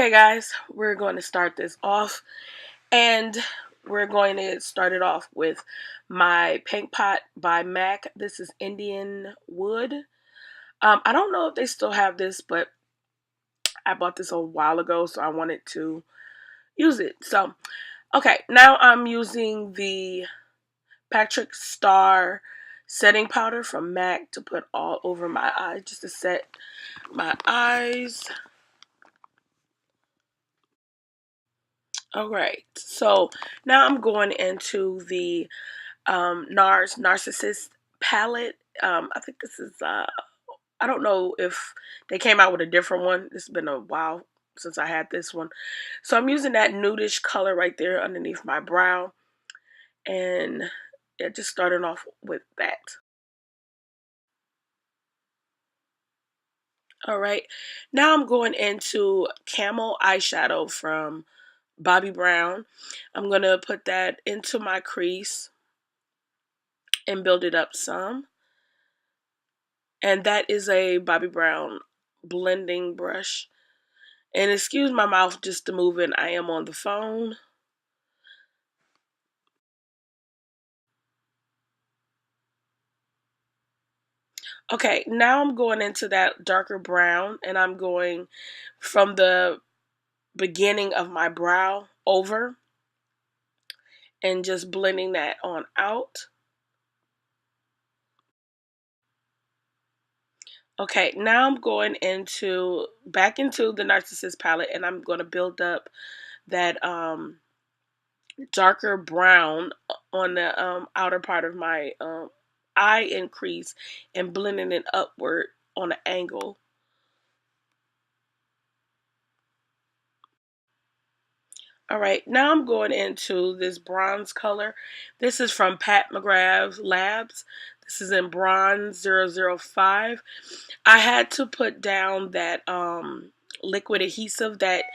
Okay guys, we're going to start this off, and we're going to start it off with my paint pot by MAC. This is Indian wood. I don't know if they still have this, but I bought this a while ago, so I wanted to use it. So, okay, now I'm using the Patrick Star setting powder from MAC to put all over my eyes, just to set my eyes. All right, so now I'm going into the NARS Narsissist palette. I think this is, I don't know if they came out with a different one. It's been a while since I had this one. So I'm using that nudish color right there underneath my brow. And yeah, just starting off with that. All right, now I'm going into Camel eyeshadow from Bobbi Brown. I'm going to put that into my crease and build it up some. And that is a Bobbi Brown blending brush. And excuse my mouth just to move in. I am on the phone. Okay, now I'm going into that darker brown, and I'm going from the beginning of my brow over and just blending that on out. Okay, now I'm going back into the Narsissist palette, and I'm going to build up that darker brown on the outer part of my eye and crease, and blending it upward on an angle. All right, now I'm going into this bronze color. This is from Pat McGrath Labs. This is in bronze 005. I had to put down that liquid adhesive that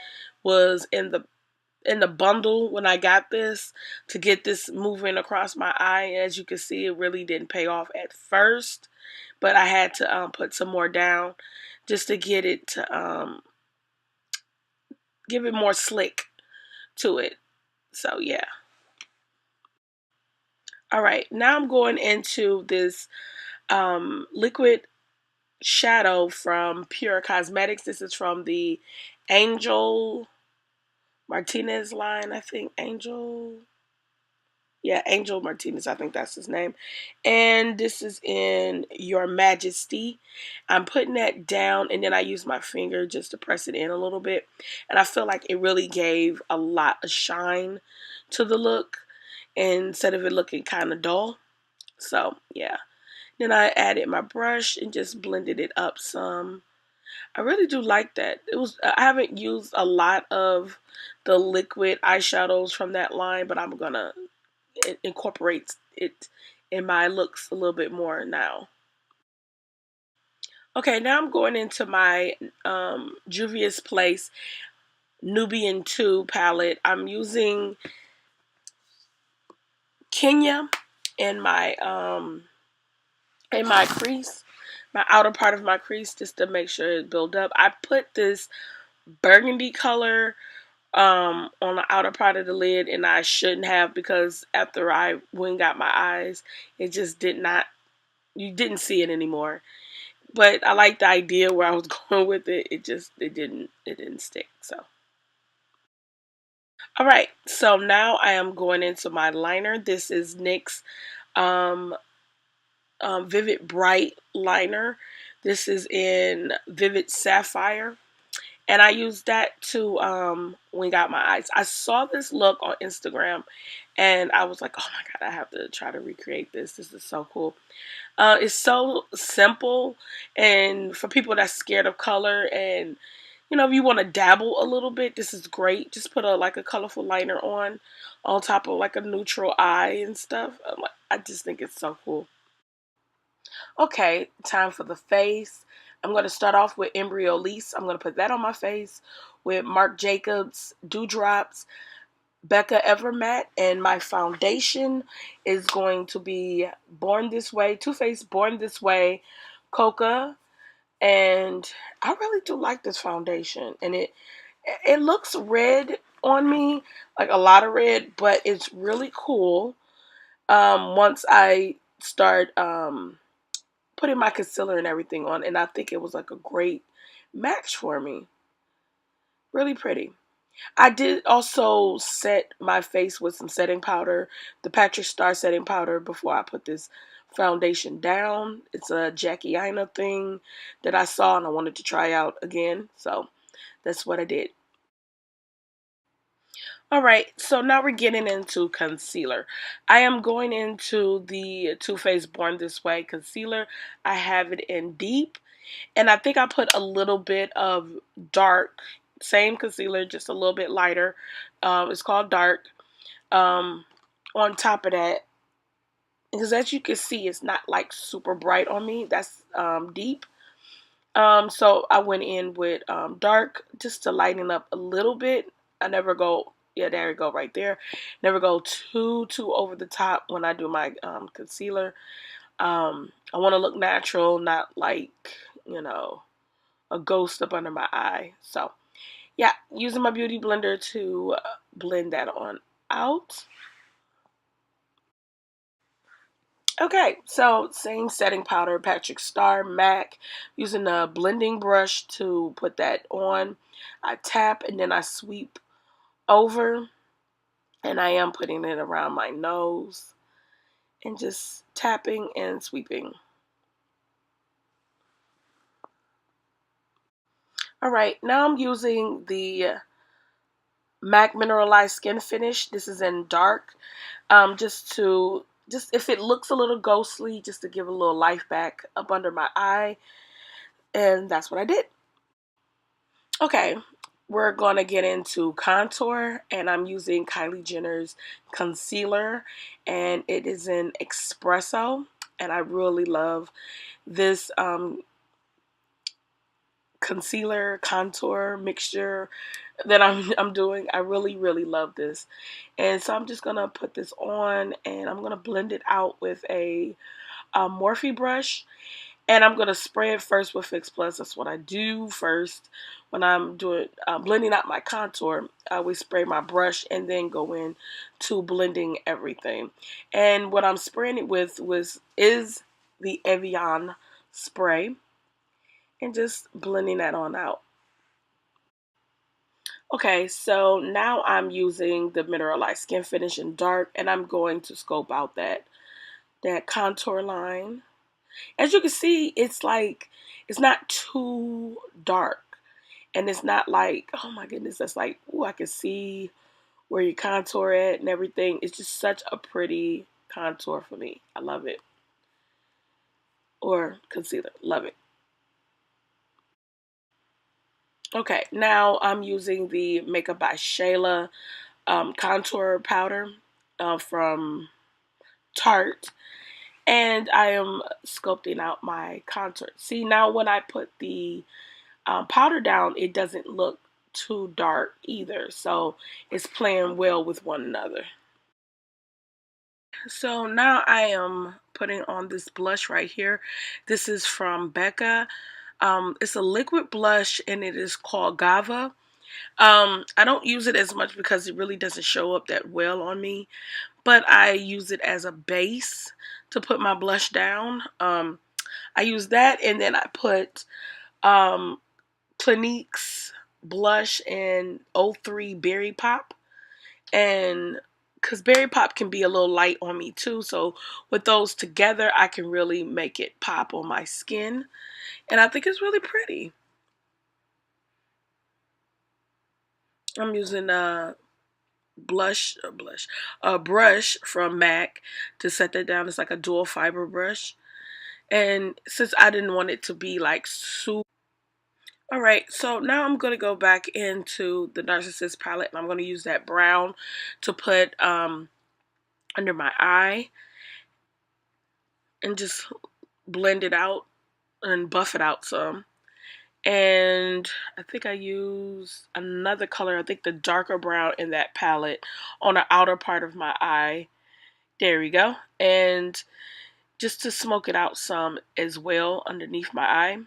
was in the bundle when I got this to get this moving across my eye. As you can see, it really didn't pay off at first, but I had to put some more down just to get it to give it more slick to it. So yeah. All right, now I'm going into this liquid shadow from Pure Cosmetics. This is from the Angel Martinez line, I think. Angel Martinez, I think that's his name. And this is in Your Majesty. I'm putting that down, and then I use my finger just to press it in a little bit. And I feel like it really gave a lot of shine to the look instead of it looking kind of dull. So, yeah. Then I added my brush and just blended it up some. I really do like that. I haven't used a lot of the liquid eyeshadows from that line, but I'm gonna incorporate it in my looks a little bit more now. Okay, now I'm going into my Juvia's Place Nubian 2 palette. I'm using Kenya in my crease, my outer part of my crease, just to make sure it build up. I put this burgundy color on the outer part of the lid, and I shouldn't have, because after I went and got my eyes, it just did not, you didn't see it anymore. But I like the idea where I was going with it. It didn't stick. So, all right, so now I am going into my liner. This is NYX um, Vivid Bright liner. This is in Vivid Sapphire. And I used that to wing out my eyes. I saw this look on Instagram, and I was like, oh my God, I have to try to recreate this. This is so cool. It's so simple, and for people that's scared of color, and if you want to dabble a little bit, this is great. Just put a colorful liner on top of like a neutral eye and stuff. I just think it's so cool. Okay, time for the face. I'm going to start off with Embryolisse. I'm going to put that on my face with Marc Jacobs Dewdrops, Becca Evermatte, and my foundation is going to be Born This Way, Too Faced Born This Way, Coca. And I really do like this foundation, and It looks red on me, like a lot of red, but it's really cool. Once I start putting my concealer and everything on, and I think it was like a great match for me. Really pretty. I did also set my face with some setting powder, the Patrick Star setting powder, before I put this foundation down. It's a Jackie Aina thing that I saw and I wanted to try out again, so that's what I did. All right, so now we're getting into concealer. I am going into the Too Faced Born This Way concealer. I have it in deep, and I think I put a little bit of dark, same concealer, just a little bit lighter. It's called dark. Um, on top of that, because as you can see, it's not like super bright on me. That's deep. So I went in with dark just to lighten up a little bit. I never go, yeah, there you go, right there. Never go too over the top when I do my concealer. I want to look natural, not like, you know, a ghost up under my eye. So yeah, using my beauty blender to blend that on out. Okay, so same setting powder, Patrick Star MAC, using a blending brush to put that on. I tap and then I sweep over, and I am putting it around my nose and just tapping and sweeping. All right, now I'm using the MAC Mineralize Skin Finish. This is in dark, just if it looks a little ghostly, just to give a little life back up under my eye, and that's what I did. Okay, we're gonna get into contour, and I'm using Kylie Jenner's concealer, and it is in espresso, and I really love this concealer contour mixture that I'm doing. I really love this, and so I'm just gonna put this on, and I'm gonna blend it out with a Morphe brush. And I'm going to spray it first with Fix Plus. That's what I do first when I'm doing blending out my contour. I always spray my brush and then go in to blending everything. And what I'm spraying it with is the Evian spray, and just blending that on out. Okay, so now I'm using the Mineralize Skin Finish in dark, and I'm going to scope out that contour line. As you can see, it's like, it's not too dark. And it's not like, oh my goodness, that's like, oh, I can see where you contour at and everything. It's just such a pretty contour for me. I love it. Or concealer. Love it. Okay, now I'm using the Makeup by Shayla contour powder from Tarte. And I am sculpting out my contour. See, now when I put the powder down, it doesn't look too dark either, so it's playing well with one another. So now I am putting on this blush right here. This is from Becca. It's a liquid blush, and it is called Gava. I don't use it as much because it really doesn't show up that well on me, but I use it as a base to put my blush down. I use that, and then I put um, Clinique's blush in 03 Berry Pop, and because Berry Pop can be a little light on me too, so with those together I can really make it pop on my skin, and I think it's really pretty. I'm using a brush from MAC to set that down. It's like a dual fiber brush, and since I didn't want it to be like super. All right, so now I'm going to go back into the Narsissist palette, and I'm going to use that brown to put under my eye and just blend it out and buff it out some. And I think I use another color, I think the darker brown in that palette on the outer part of my eye. There we go. And just to smoke it out some as well underneath my eye.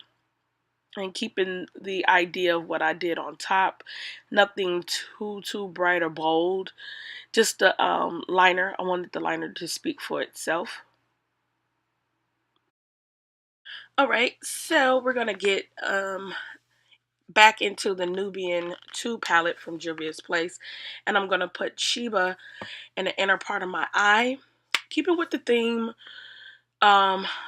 and keeping the idea of what I did on top. Nothing too bright or bold. Just the liner. I wanted the liner to speak for itself. Alright, so we're going to get back into the Nubian 2 palette from Juvia's Place. And I'm going to put Sheba in the inner part of my eye. Keeping with the theme,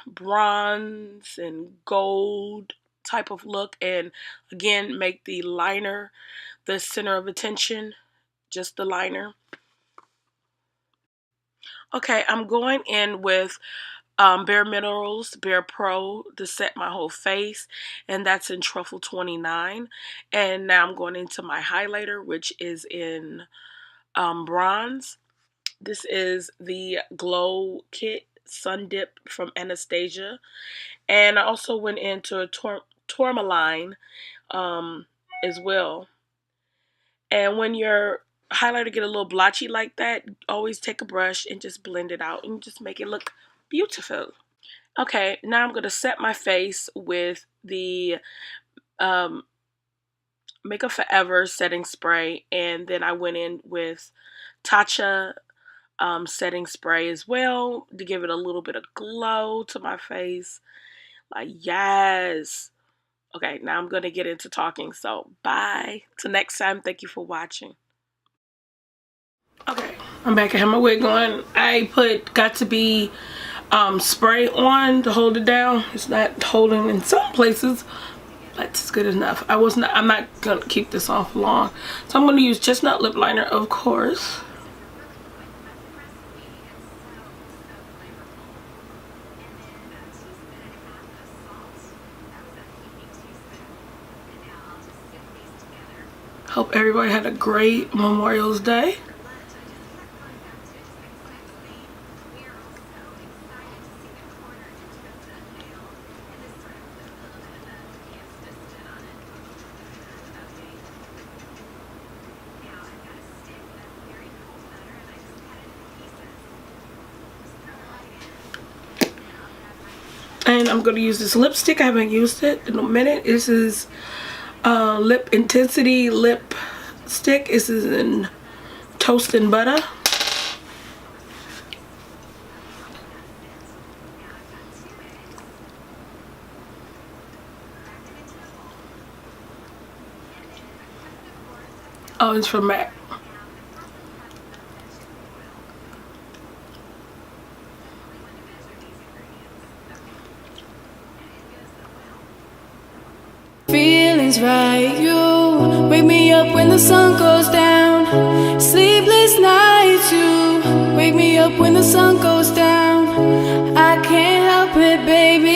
bronze and gold type of look. And again, make the liner the center of attention. Just the liner. Okay, I'm going in with Bare Minerals, Bare Pro to set my whole face, and that's in Truffle 29. And now I'm going into my highlighter, which is in bronze. This is the Glow Kit Sun Dip from Anastasia. And I also went into a tourmaline as well. And when your highlighter get a little blotchy like that, always take a brush and just blend it out and just make it look beautiful. Okay, now I'm going to set my face with the Makeup Forever setting spray, and then I went in with Tatcha setting spray as well to give it a little bit of glow to my face. Like, yes. Okay, now I'm going to get into talking, so bye. Till next time, thank you for watching. Okay, I'm back. I have my wig on. I put Got to Be spray on to hold it down. It's not holding in some places, but it's good enough. I'm not gonna keep this on for long. So I'm gonna use Chestnut Lip Liner, of course. Hope everybody had a great Memorial's Day. And I'm going to use this lipstick. I haven't used it in a minute. This is Lip Intensity Lipstick. This is in Toast and Butter. Oh, it's from MAC. Feelings right, you wake me up when the sun goes down. Sleepless nights, you wake me up when the sun goes down. I can't help it, baby.